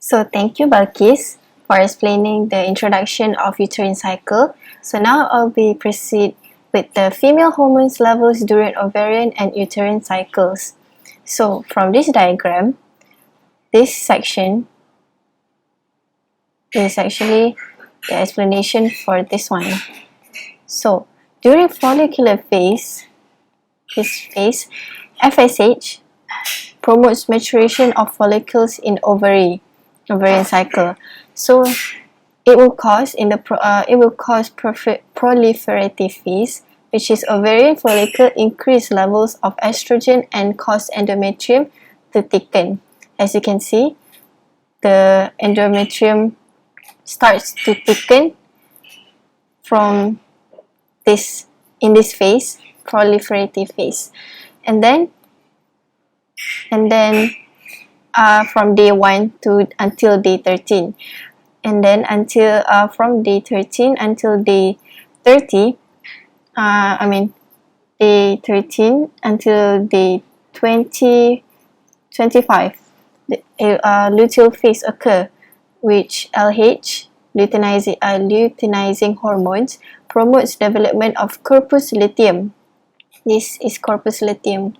So thank you, Balkis, for explaining the introduction of uterine cycle. So now I'll be proceed with the female hormones levels during ovarian and uterine cycles. So from this diagram, this section is actually the explanation for this one. So during follicular phase, FSH promotes maturation of follicles in ovarian cycle. So it will cause proliferative phase, which is ovarian follicle increase levels of estrogen and cause endometrium to thicken. As you can see, the endometrium starts to thicken from this phase, proliferative phase, and then from day 1 to until day 13, and then from day 13 until day 30, day 13 until day 25, the luteal phase occur, which LH, luteinizing hormones, promotes development of corpus luteum. This is corpus luteum,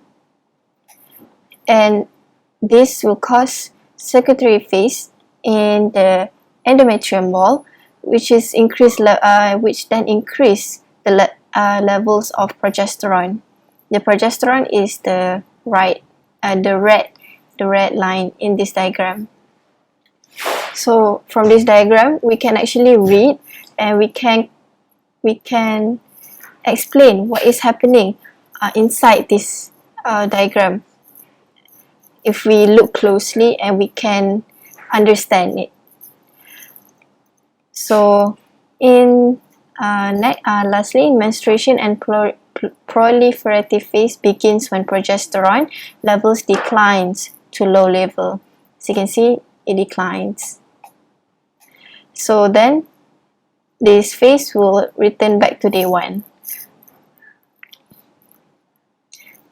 and this will cause secretory phase in the endometrium wall, which then increase the levels of progesterone. The progesterone is the red line in this diagram. So from this diagram, we can actually read and we can explain what is happening inside this diagram if we look closely, and we can understand it. So lastly, menstruation and proliferative phase begins when progesterone levels declines to low level. As you can see, it declines. So then this phase will return back to day 1.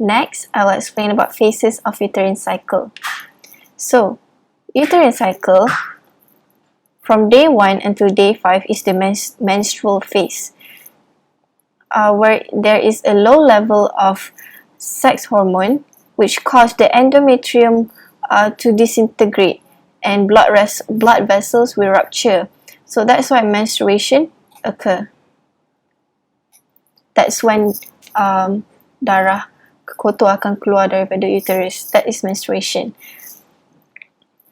Next, I will explain about phases of uterine cycle. So, uterine cycle from day 1 until day 5 is the menstrual phase, where there is a low level of sex hormone which cause the endometrium to disintegrate and blood vessels will rupture. So that's why menstruation occur. That's when darah kotor akan keluar daripada uterus. That is menstruation.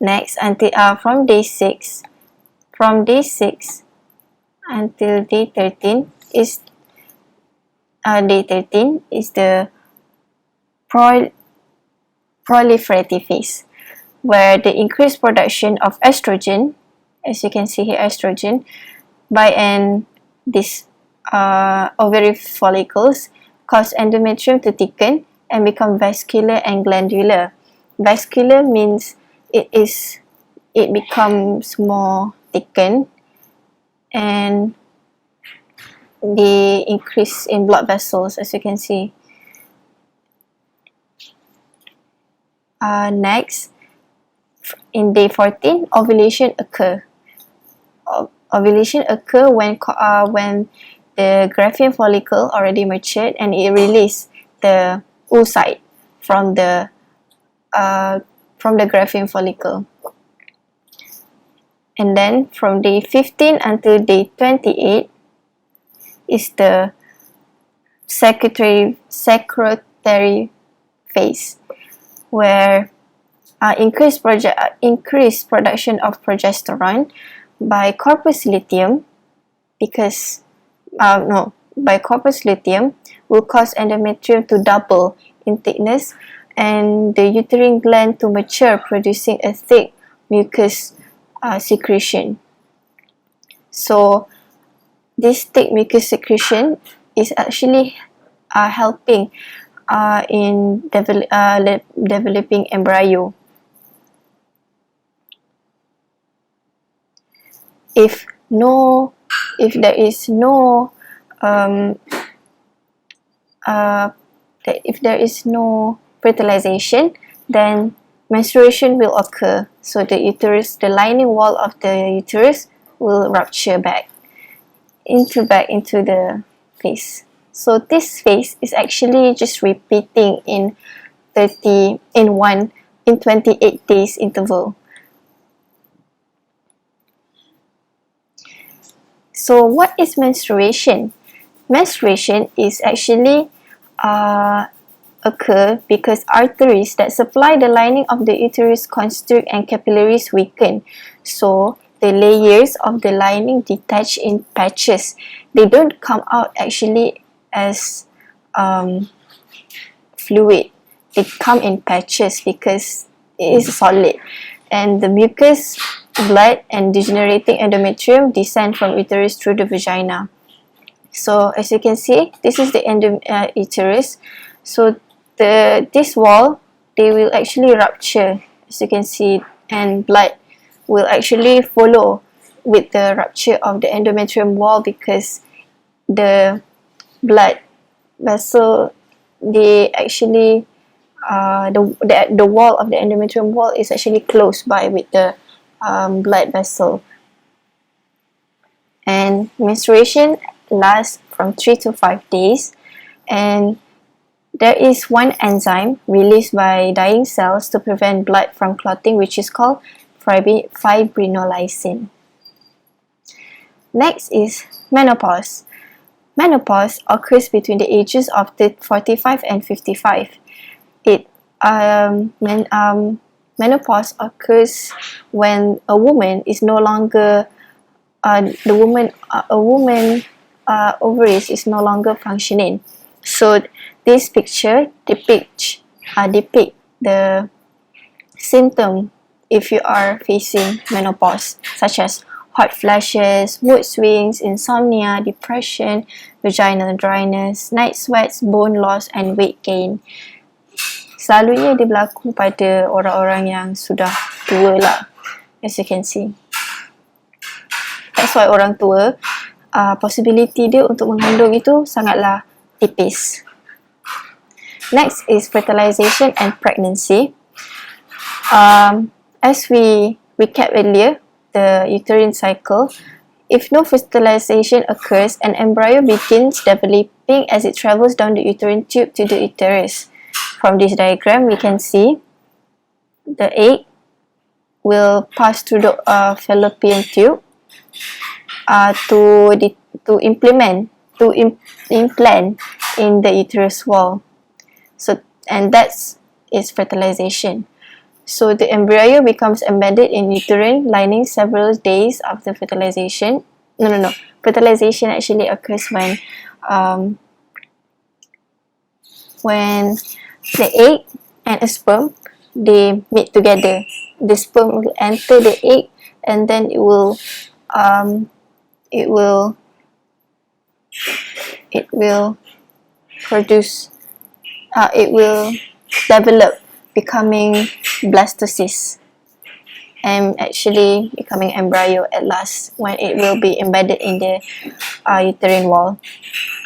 Next, from day 6 until day 13 is the proliferative phase, where the increased production of estrogen, as you can see here, estrogen by these ovary follicles cause endometrium to thicken and become vascular and glandular. Vascular means it becomes more thickened, and the increase in blood vessels, as you can see. Next, in day 14, ovulation occur. Ovulation occur when the Graafian follicle already matured and it release the oocyte from the Graafian follicle. And then from day 15 until day 28 is the secretory phase, where increased production of progesterone by corpus luteum, by corpus luteum will cause endometrium to double in thickness and the uterine gland to mature, producing a thick mucus secretion. So this thick mucus secretion is actually helping in developing embryo. If there is no fertilization, then menstruation will occur. So the uterus, the lining wall of the uterus will rupture back into the phase. So this phase is actually just repeating in 28 days interval. So what is menstruation? Menstruation is actually occur because arteries that supply the lining of the uterus constrict and capillaries weaken. So the layers of the lining detach in patches. They don't come out actually as fluid. They come in patches because it is solid. And the mucus, blood, and degenerating endometrium descend from uterus through the vagina. So as you can see, this is the uterus. So this wall, they will actually rupture, as you can see, and blood will actually follow with the rupture of the endometrium wall because the blood vessel, they actually the wall of the endometrium wall is actually close by with the blood vessel. And menstruation lasts from 3 to 5 days, and there is one enzyme released by dying cells to prevent blood from clotting, which is called fibrinolysin. Next is menopause. Menopause occurs between the ages of 45 and 55. Menopause occurs when a woman is no longer ovaries is no longer functioning. So this picture depict the symptom if you are facing menopause, such as hot flashes, mood swings, insomnia, depression, vaginal dryness, night sweats, bone loss, and weight gain. Selalunya dia berlaku pada orang-orang yang sudah tua lah, as you can see. That's why orang tua, possibility dia untuk mengandung itu sangatlah tipis. Next is fertilization and pregnancy. As we recap earlier, the uterine cycle, if no fertilization occurs, an embryo begins developing as it travels down the uterine tube to the uterus. From this diagram, we can see the egg will pass through the fallopian tube to implant in the uterus wall. So, and that's is fertilization. So the embryo becomes embedded in uterine lining several days after fertilization. No. Fertilization actually occurs when the egg and a sperm, they meet together. The sperm will enter the egg, and then it will develop, becoming blastocyst, and actually becoming embryo at last when it will be embedded in the uterine wall.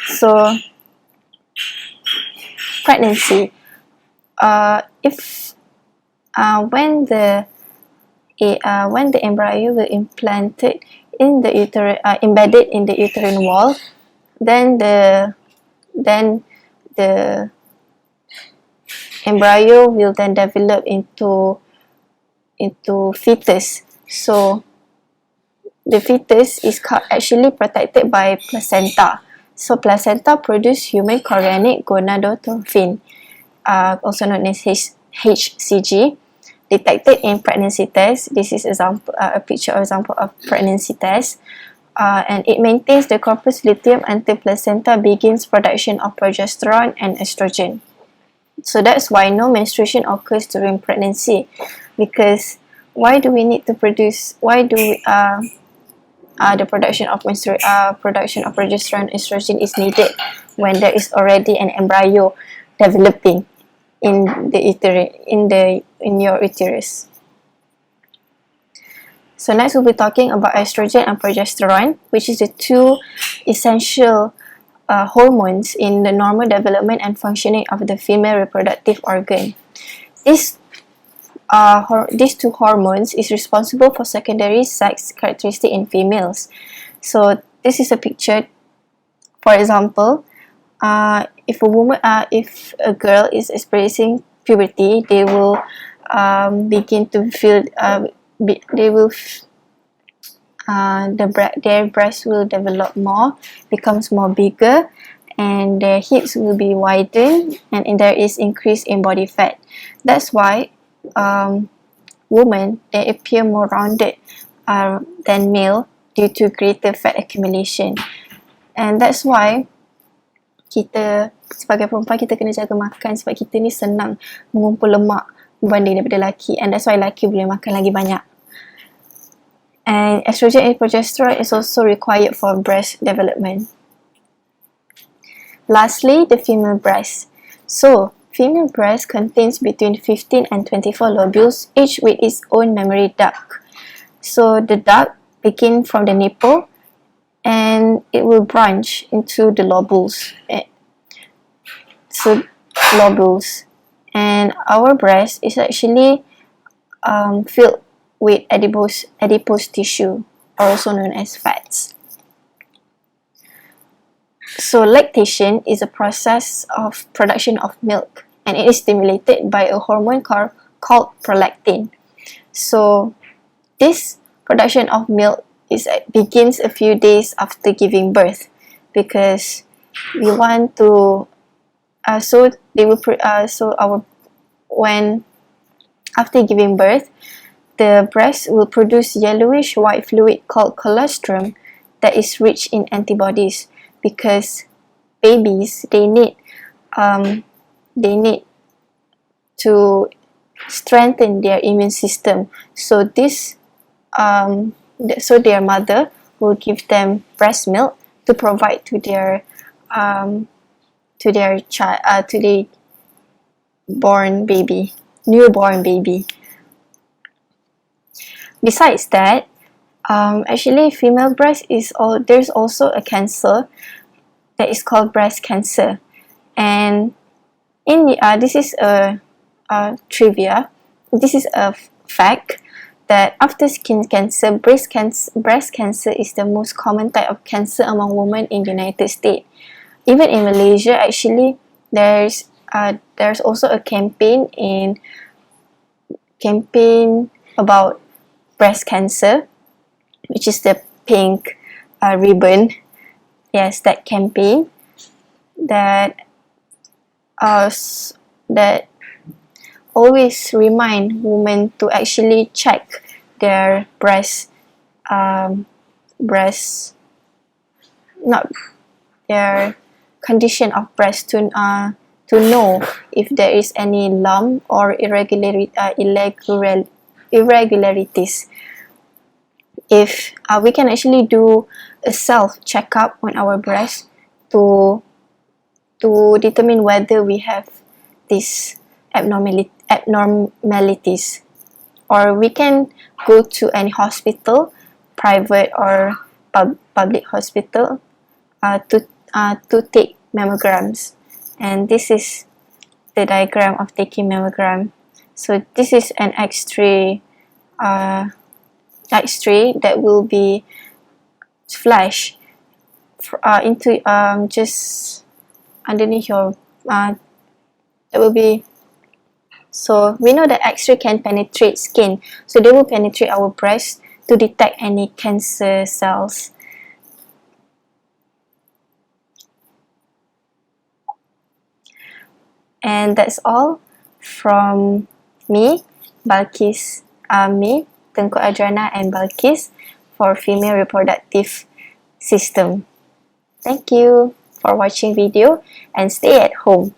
So pregnancy, when the embryo will embedded in the uterine wall, then the embryo will then develop into fetus. So the fetus is actually protected by placenta. So placenta produce human chorionic gonadotrophin, also known as HCG, detected in pregnancy test. This is a picture example of pregnancy test, and it maintains the corpus luteum until placenta begins production of progesterone and estrogen. So that's why no menstruation occurs during pregnancy, because why do we need to produce? Why do the production of progesterone and estrogen is needed when there is already an embryo developing in your uterus? So next we'll be talking about estrogen and progesterone, which is the two essential hormones in the normal development and functioning of the female reproductive organ. These these two hormones is responsible for secondary sex characteristic in females. So this is a picture. For example, if a girl is experiencing puberty, they will begin to feel their breast will develop more, becomes more bigger, and their hips will be widened, and there is increase in body fat. That's why women, they appear more rounded than male due to greater fat accumulation. And that's why kita sebagai perempuan, kita kena jaga makan sebab kita ni senang mengumpul lemak berbanding daripada lelaki, and that's why lelaki boleh makan lagi banyak. And estrogen and progesterone is also required for breast development. Lastly, the female breast. So, female breast contains between 15 and 24 lobules, each with its own mammary duct. So, the duct begins from the nipple and it will branch into the lobules. So, lobules. And our breast is actually filled with adipose tissue, also known as fats. So lactation is a process of production of milk, and it is stimulated by a hormone called prolactin. So this production of milk begins a few days after giving birth, because we want to when after giving birth, the breast will produce yellowish white fluid called colostrum that is rich in antibodies, because babies, they need to strengthen their immune system. So so their mother will give them breast milk to provide to their newborn baby. Besides that, actually female breast there's also a cancer that is called breast cancer, and this is a trivia. This is a fact that after skin cancer, breast cancer is the most common type of cancer among women in the United States. Even in Malaysia, actually, there's also a campaign about breast cancer, which is the pink ribbon. Yes, that campaign that always remind women to actually check their their condition of breast to know if there is any lump or irregularities. If we can actually do a self checkup on our breast to determine whether we have these abnormalities, or we can go to any hospital, private or public hospital, to take mammograms. And this is the diagram of taking mammogram. So this is an X-ray that will be flashed into just underneath your it will be. So we know that X-ray can penetrate skin, so they will penetrate our breast to detect any cancer cells. And that's all from me, Balkis, Tengku Adriana and Balkis, for female reproductive system. Thank you for watching video, and stay at home.